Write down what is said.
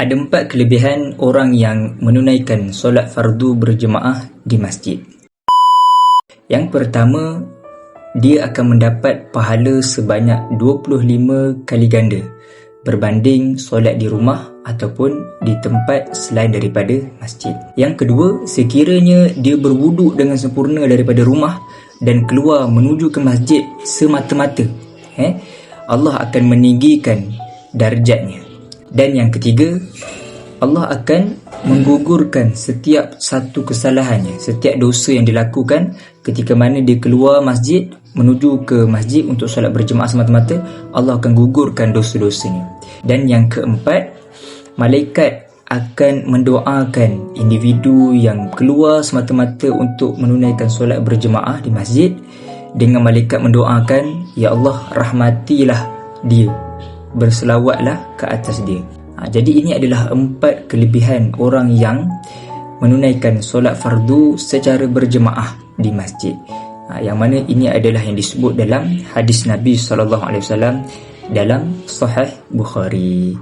Ada 4 kelebihan orang yang menunaikan solat fardu berjemaah di masjid. Yang pertama, dia akan mendapat pahala sebanyak 25 kali ganda berbanding solat di rumah ataupun di tempat selain daripada masjid. Yang kedua, sekiranya dia berwuduk dengan sempurna daripada rumah dan keluar menuju ke masjid semata-mata, Allah akan meninggikan darjatnya. Dan yang ketiga, Allah akan menggugurkan setiap satu kesalahannya, setiap dosa yang dilakukan ketika mana dia keluar masjid menuju ke masjid untuk solat berjemaah semata-mata. Allah akan gugurkan dosa-dosanya. Dan yang keempat, malaikat akan mendoakan individu yang keluar semata-mata untuk menunaikan solat berjemaah di masjid dengan malaikat mendoakan, ya Allah, rahmatilah dia, berselawatlah ke atas dia. Jadi ini adalah 4 kelebihan orang yang menunaikan solat fardu secara berjemaah di masjid. Yang mana ini adalah yang disebut dalam hadis Nabi SAW dalam Sahih Bukhari.